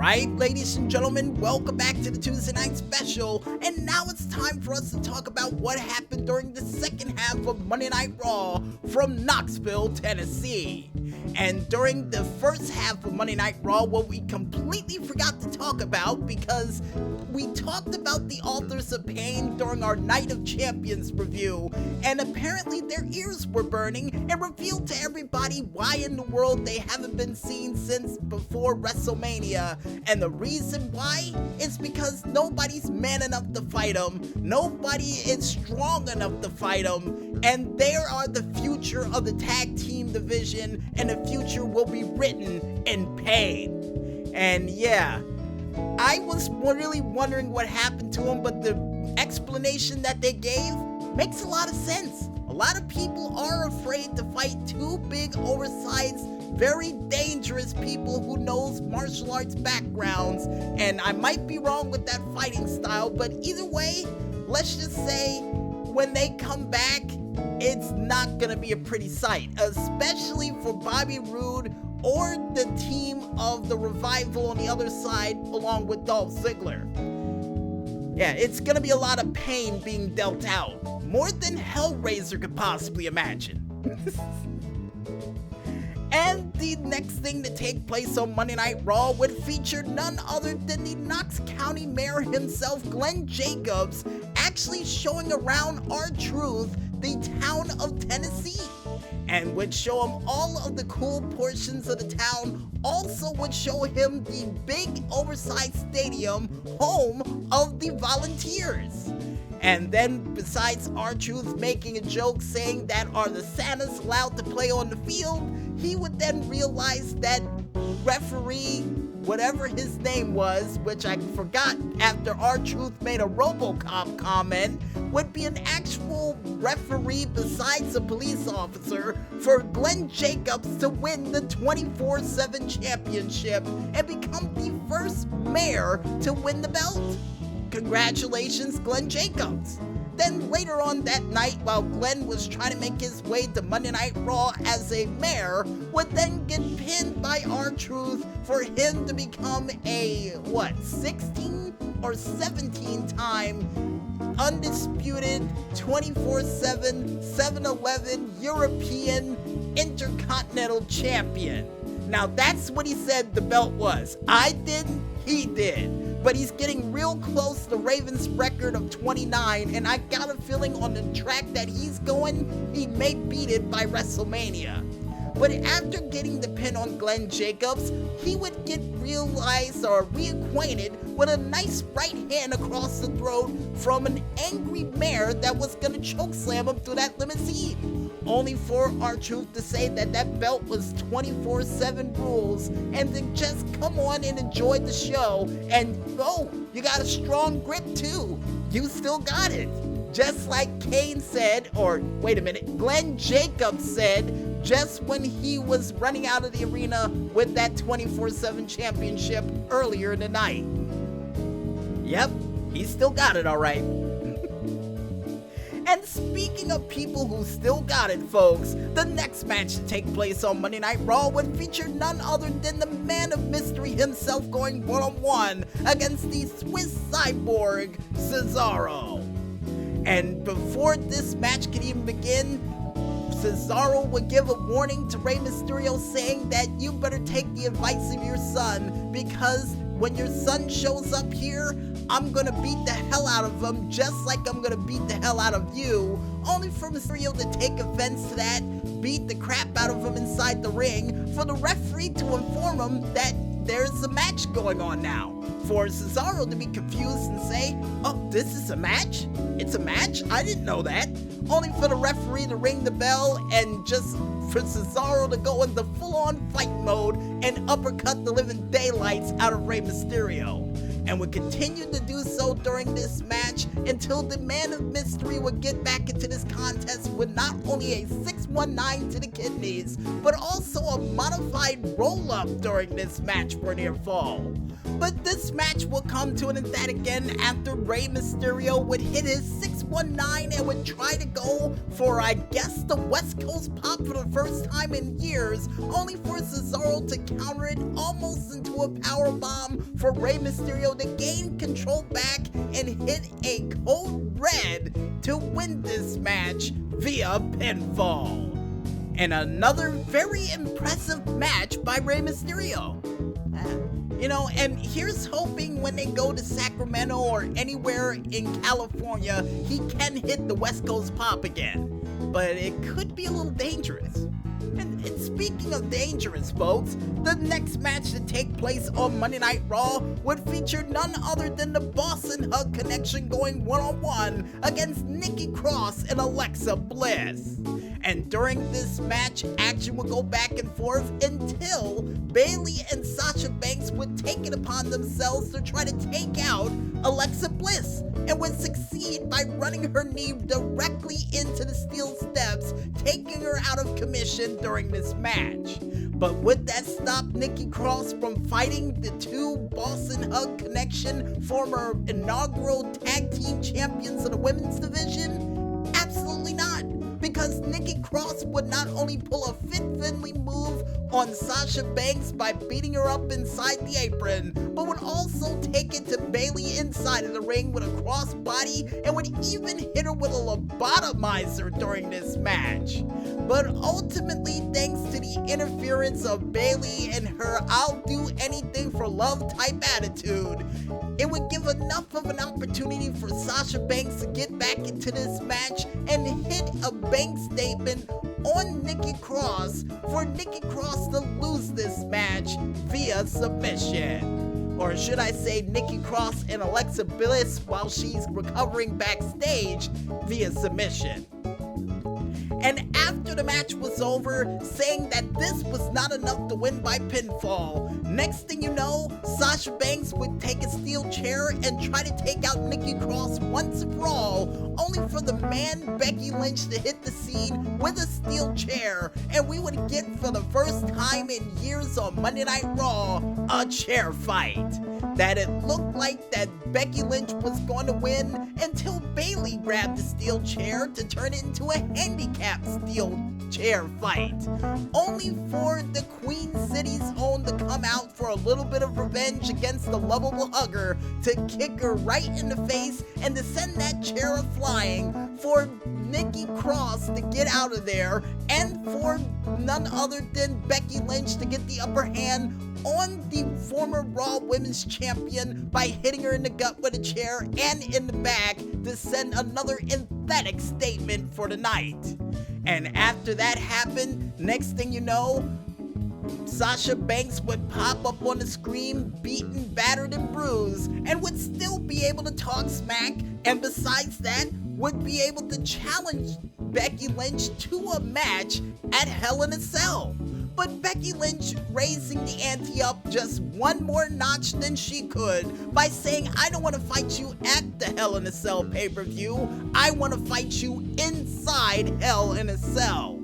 Alright, ladies and gentlemen, welcome back to the Tuesday Night Special, and now it's time for us to talk about what happened during the second half of Monday Night Raw from Knoxville, Tennessee. And during the first half of Monday Night Raw, what we completely forgot to talk about, because we talked about the Authors of Pain during our Night of Champions review, and apparently their ears were burning, and revealed to everybody why in the world they haven't been seen since before WrestleMania. And the reason why is because nobody's man enough to fight them, nobody is strong enough to fight them, and they are the future of the tag team division, and the future will be written in pain. And yeah, I was really wondering what happened to them, but the explanation that they gave makes a lot of sense. A lot of people are afraid to fight two big, oversized, very dangerous people who knows martial arts backgrounds, and I might be wrong with that fighting style, but either way, let's just say when they come back, it's not gonna be a pretty sight, especially for Bobby Roode or the team of the Revival on the other side, along with Dolph Ziggler. Yeah, it's gonna be a lot of pain being dealt out, more than Hellraiser could possibly imagine. And the next thing to take place on Monday Night Raw would feature none other than the Knox County Mayor himself, Glen Jacobs, actually showing around R-Truth, the town of Tennessee, and would show him all of the cool portions of the town. Also would show him the big oversized stadium, home of the Volunteers. And then, besides R-Truth making a joke saying that are the Santas allowed to play on the field, he would then realize that referee, whatever his name was, which I forgot after R-Truth made a RoboCop comment, would be an actual referee besides a police officer for Glen Jacobs to win the 24/7 championship and become the first mayor to win the belt. Congratulations, Glen Jacobs. Then later on that night, while Glenn was trying to make his way to Monday Night Raw as a mayor, would then get pinned by R-Truth for him to become a, 16 or 17 time undisputed 24/7 7-Eleven European Intercontinental Champion. Now that's what he said the belt was. I didn't, he did. But he's getting real close to Raven's record of 29, and I got a feeling on the track that he's going, he may beat it by WrestleMania. But after getting the pin on Glen Jacobs, he would get reacquainted with a nice right hand across the throat from an angry mayor that was gonna chokeslam him through that limousine. Only for R-Truth to say that that belt was 24/7 rules and to just come on and enjoy the show, and oh, you got a strong grip too. You still got it. Just like Kane said, or wait a minute, Glen Jacobs said just when he was running out of the arena with that 24/7 championship earlier in the night. Yep, he still got it all right. And speaking of people who still got it, folks, the next match to take place on Monday Night Raw would feature none other than the man of mystery himself going one-on-one against the Swiss cyborg, Cesaro. And before this match could even begin, Cesaro would give a warning to Rey Mysterio saying that you better take the advice of your son, because when your son shows up here, I'm gonna beat the hell out of him just like I'm gonna beat the hell out of you, only for Mysterio to take offense to that, beat the crap out of him inside the ring, for the referee to inform him that there's a match going on now. For Cesaro to be confused and say, oh, this is a match? It's a match? I didn't know that. Only for the referee to ring the bell and just for Cesaro to go into full-on fight mode and uppercut the living daylights out of Rey Mysterio. And would continue to do so during this match until the man of mystery would get back into this contest with not only a 619 to the kidneys, but also a modified roll-up during this match for near fall. But this match will come to an end again after Rey Mysterio would hit his 619 619 and would try to go for, I guess, the West Coast pop for the first time in years, only for Cesaro to counter it almost into a powerbomb for Rey Mysterio to gain control back and hit a code red to win this match via pinfall. And another very impressive match by Rey Mysterio. And here's hoping when they go to Sacramento or anywhere in California, he can hit the West Coast pop again. But it could be a little dangerous. And speaking of dangerous, folks, the next match to take place on Monday Night Raw would feature none other than the Boston Hug Connection going one-on-one against Nikki Cross and Alexa Bliss. And during this match, action would go back and forth until Bayley and Sasha Banks would take it upon themselves to try to take out Alexa Bliss, and would succeed by running her knee directly into the steel steps, taking her out of commission during this match. But would that stop Nikki Cross from fighting the two Boston Hug Connection former inaugural tag team champions of the women's division? Absolutely not. Because Nikki Cross would not only pull a Fit Finlay move on Sasha Banks by beating her up inside the apron, but would also take it to Bayley inside of the ring with a crossbody and would even hit her with a lobotomizer during this match. But ultimately, thanks to the interference of Bayley and her "I'll do anything for love" type attitude, it would give enough of an opportunity for Sasha Banks to get back into this match and hit a bank statement on Nikki Cross for Nikki Cross to lose this match via submission. Or should I say Nikki Cross and Alexa Bliss while she's recovering backstage via submission. And after the match was over, saying that this was not enough to win by pinfall, next thing you know, Sasha Banks would take a steel chair and try to take out Nikki Cross once for all, only for the man Becky Lynch to hit the scene with a steel chair, and we would get for the first time in years on Monday Night Raw, a chair fight. That it looked like that Becky Lynch was going to win until Bayley grabbed the steel chair to turn it into a handicap steel chair fight, only for the Queen City's own to come out for a little bit of revenge against the lovable hugger, to kick her right in the face and to send that chair flying, for Nikki Cross to get out of there, and for none other than Becky Lynch to get the upper hand on the former Raw Women's Champion by hitting her in the gut with a chair and in the back to send another emphatic statement for the night. And after that happened, next thing you know, Sasha Banks would pop up on the screen, beaten, battered, and bruised, and would still be able to talk smack, and besides that, would be able to challenge Becky Lynch to a match at Hell in a Cell. But Becky Lynch raising the ante up just one more notch than she could by saying, "I don't want to fight you at the Hell in a Cell pay-per-view, I want to fight you inside Hell in a Cell."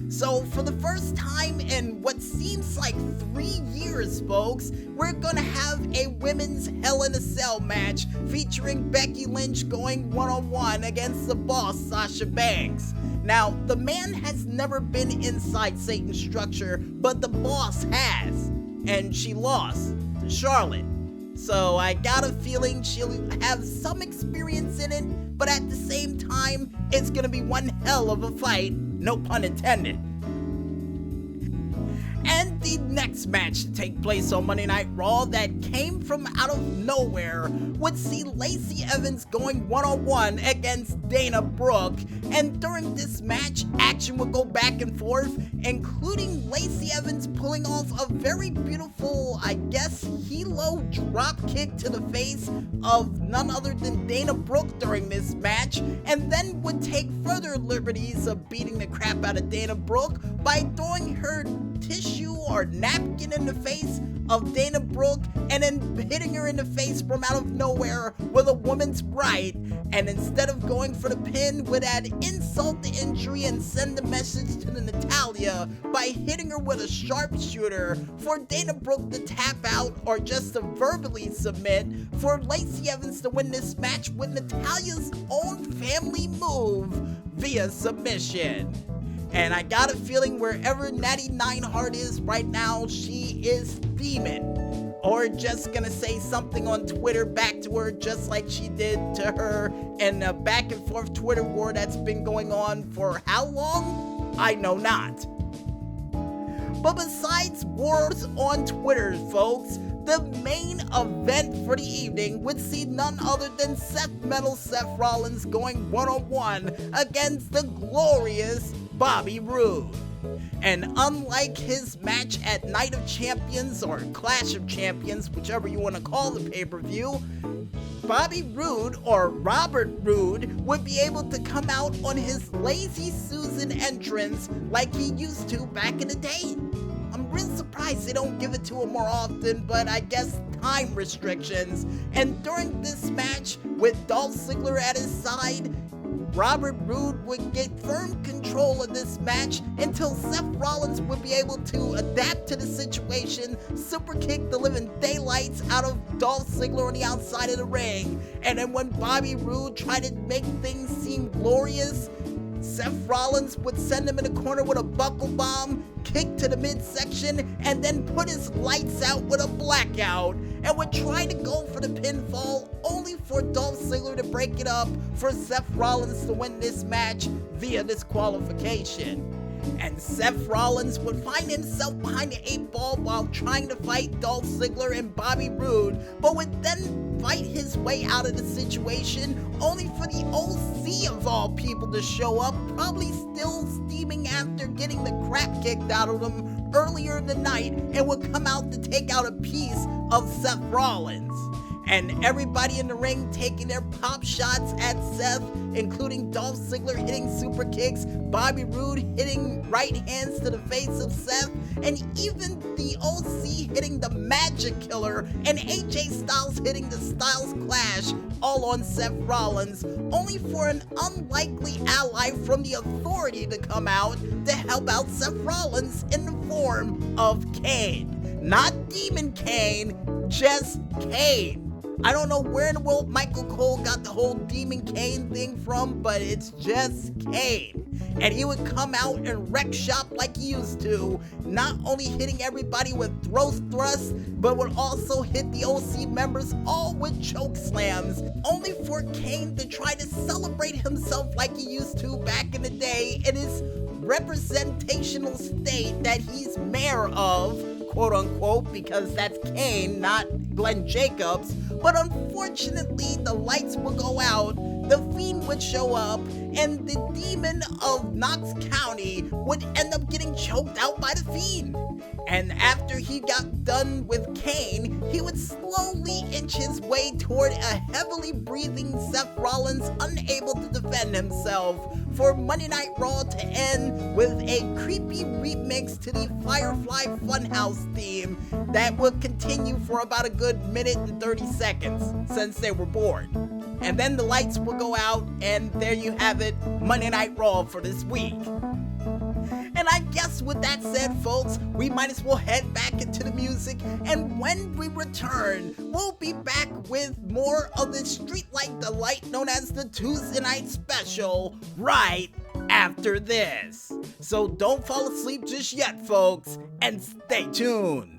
So for the first time in what seems like 3 years, folks, we're gonna have a women's Hell in a Cell match featuring Becky Lynch going one-on-one against the boss, Sasha Banks. Now, the man has never been inside Satan's structure, but the boss has, and she lost to Charlotte. So I got a feeling she'll have some experience in it, but at the same time, it's gonna be one hell of a fight, no pun intended. And the next match to take place on Monday Night Raw that came from out of nowhere would see Lacey Evans going one-on-one against Dana Brooke, and during this match, action would go back and forth, including Lacey Evans pulling off a very beautiful, I guess, helo drop kick to the face of none other than Dana Brooke during this match, and then would take further liberties of beating the crap out of Dana Brooke by throwing her tissue or hard napkin in the face of Dana Brooke and then hitting her in the face from out of nowhere with a woman's right. And instead of going for the pin, would add insult to injury and send a message to the Natalya by hitting her with a sharpshooter for Dana Brooke to tap out or just to verbally submit for Lacey Evans to win this match with Natalya's own family move via submission. And I got a feeling wherever Natty Neidhart is right now, she is steaming. Or just gonna say something on Twitter back to her just like she did to her in a back and forth Twitter war that's been going on for how long? I know not. But besides wars on Twitter, folks, the main event for the evening would see none other than Seth Rollins going one-on-one against the glorious Bobby Roode. And unlike his match at Night of Champions or Clash of Champions, whichever you want to call the pay-per-view, Bobby Roode or Robert Roode would be able to come out on his Lazy Susan entrance like he used to back in the day. I'm real surprised they don't give it to him more often, but I guess time restrictions. And during this match, with Dolph Ziggler at his side, Robert Roode would get firm control of this match until Seth Rollins would be able to adapt to the situation, super kick the living daylights out of Dolph Ziggler on the outside of the ring. And then when Bobby Roode tried to make things seem glorious, Seth Rollins would send him in the corner with a buckle bomb, kick to the midsection, and then put his lights out with a blackout, and would try to go for the pinfall, only for Dolph Ziggler to break it up for Seth Rollins to win this match via disqualification. And Seth Rollins would find himself behind the 8-ball while trying to fight Dolph Ziggler and Bobby Roode, but would then fight his way out of the situation, only for the OC of all people to show up, probably still steaming after getting the crap kicked out of them earlier in the night, and would come out to take out a piece of Seth Rollins. And everybody in the ring taking their pop shots at Seth, including Dolph Ziggler hitting super kicks, Bobby Roode hitting right hands to the face of Seth, and even the OC hitting the Magic Killer, and AJ Styles hitting the Styles Clash, all on Seth Rollins, only for an unlikely ally from the Authority to come out to help out Seth Rollins in the form of Kane. Not Demon Kane, just Kane. I don't know where in the world Michael Cole got the whole Demon Kane thing from, but it's just Kane. And he would come out and wreck shop like he used to, not only hitting everybody with throat thrusts, but would also hit the OC members all with choke slams, only for Kane to try to celebrate himself like he used to back in the day in his representational state that he's mayor of, quote unquote, because that's Kane, not Glen Jacobs. But unfortunately, the lights would go out, the Fiend would show up, and the demon of Knox County would end up getting choked out by the Fiend. And after he got done with Kane, he would slowly inch his way toward a heavily breathing Seth Rollins unable to defend himself, for Monday Night Raw to end with a creepy remix to the Firefly Funhouse theme that would continue for about a good minute and 30 seconds since they were bored. And then the lights will go out, and there you have it, Monday Night Raw for this week. And I guess with that said, folks, we might as well head back into the music, and when we return, we'll be back with more of the street-like delight known as the Tuesday Night Special right after this. So don't fall asleep just yet, folks, and stay tuned.